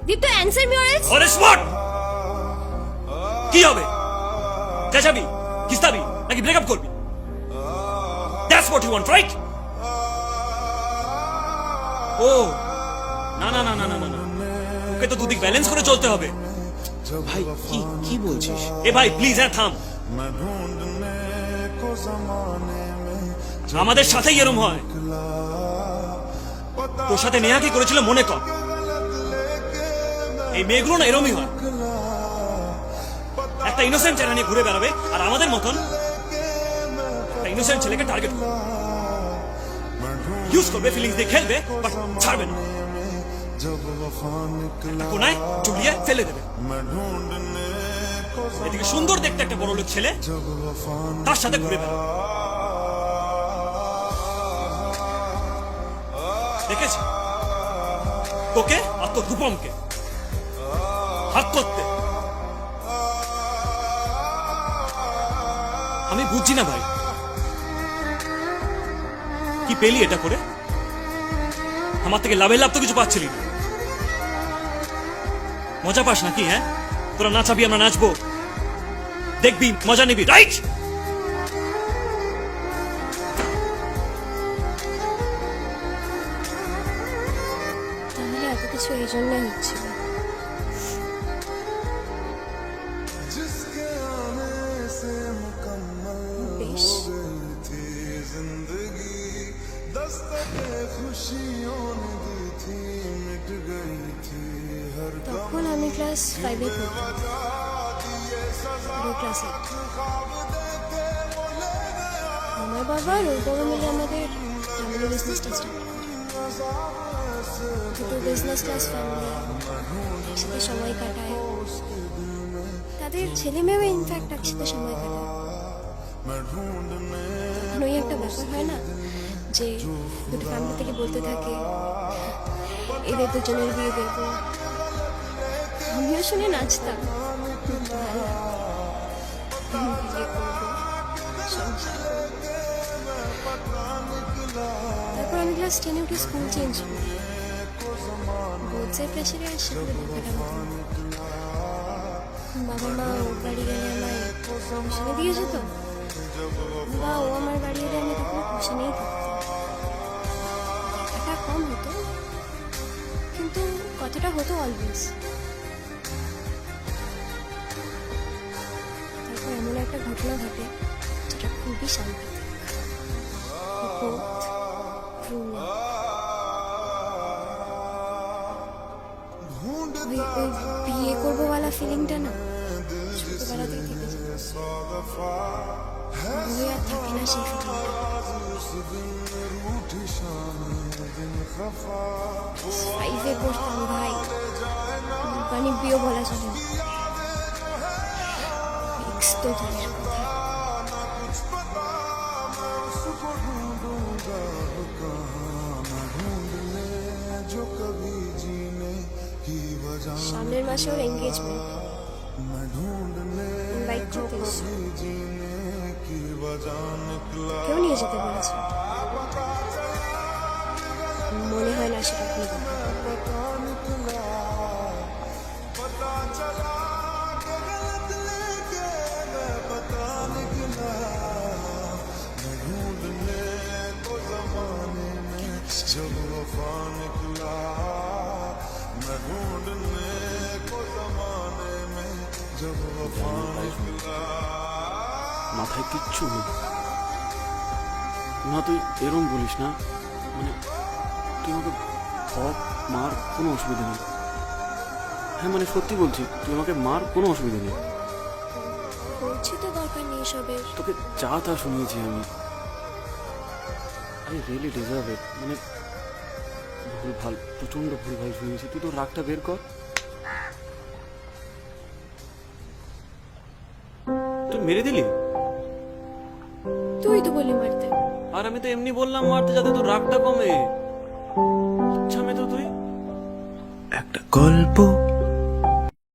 Deepto answer me or else or smart কি হবে? চেঁচাবি, কিস্তাবি নাকি ব্রেকআপ করবি? That's what you want, right? ও না না না না না না, ওকে তো দুদিক ব্যালেন্স করে চলতে হবে। ভাই কি কি বলছিস? এ ভাই প্লিজ, হ্যাঁ থাম। আমাদের সাথেই এরম হয়। তোর সাথে নেহা কি করেছিল মনে কর। এই মেয়েগুলো না এরমই হয়, একটা ইনোসেন্ট চেহারা নিয়ে ঘুরে বেড়াবে আর আমাদের মতন একটা ইনোসেন্ট ছেলেকে টার্গেট করবে, ইউজ করবে, ফিলিংস দিয়ে খেলবে, বাট ছাড়বে না। একটা কোনায় চুলিয়ে ফেলে দেবে। এদিকে সুন্দর দেখতে একটা বড় লোক ছেলে তার সাথে ঘুরে বেড়াবে। দেখেছি তোকে আর তোর রূপমকে হাত করতে। আমি বুঝছি না ভাই, কি পেলি এটা করে? আমার থেকে লাভের লাভ তো কিছু পাচ্ছিলি না। মজা পাস নাকি? হ্যাঁ, তোরা নাচাবি, আমরা নাচবো, দেখবি, মজা নিবি, রাইট? তাহলে এত কিছু এই জন্যই হচ্ছিল। বেশ, তখন আমি ক্লাস 5-এ পড়তাম, ক্লাসে। আমার বাবা আর ওর বাবা মিলে আমাদের ফ্যামিলি বিজনেসটা স্টার্ট করে। দুটো বিজনেস ক্লাস ফ্যামিলি একসাথে সময় কাটায়, তাদের ছেলে মেয়েও ইনফ্যাক্ট একসাথে সময় কাটায়। তখন ওই একটা ব্যাপার হয় না যে দুটো ফ্যামিলি থেকে বলতে থাকে এদের দুজনের বিয়ে দেবো। আমিও শুনে নাচতাম, ভালো লাগতো। বিয়ে করবো, সংসার করবো। তারপর আমি ক্লাস 10-এ উঠে স্কুল চেঞ্জ করি। বোর্ডসের প্রেশারে আর সেগুলো দেখাটা হতো না। বাবা মা ওর বাড়ি গেলে আমায় টিউশনে দিয়ে যেত, বা ও আমার বাড়ি এলে আমি তখন টিউশনেই থাকতাম। দেখাটা কম হতো, কিন্তু কথাটা হতো অলওয়েজ। তারপর এমন একটা ঘটনা ঘটে যেটা খুবই সাংঘাতিক। ওই বিয়ে করবো ওয়ালা ফিলিংটা না ছোটবেলাতেই থেকে যায়, বলে আর থাকে না সেই ফিলিংটা। 5-এ পড়তাম ভাই, মানে বিয়ে বলা চলে না, এক্স তো দূরের কথা। সামনের মাসে ওর এঙ্গেজমেন্ট, ইনভাইট করতে এসেছে। কেউ নিয়ে যেতে বলেছে, মনে হয় না সেটা আপনি মাথায় কিচ্ছু নেই না, তুই এরম বলিস না। মানে তুই আমাকে বক, মার, কোনো অসুবিধা নেই। হ্যাঁ মানে সত্যি বলছি, তুই আমাকে মার, কোনো অসুবিধা নেই। বলছি তো দরকার নেই সবের। তোকে যা তা শুনিয়েছি আমি। আই রিয়েলি ডিজার্ভ ইট। মানে ভুলভাল, প্রচন্ড ভুলভাল শুনিয়েছি। তুই তো রাগটা বের কর। তুই মেরে দিলি? তুই তো বলি মারতে। আর আমি তো এমনি বললাম মারতে, যাতে তোর রাগটা কমে। আচ্ছা মেয়ে তো তুই একটা গল্প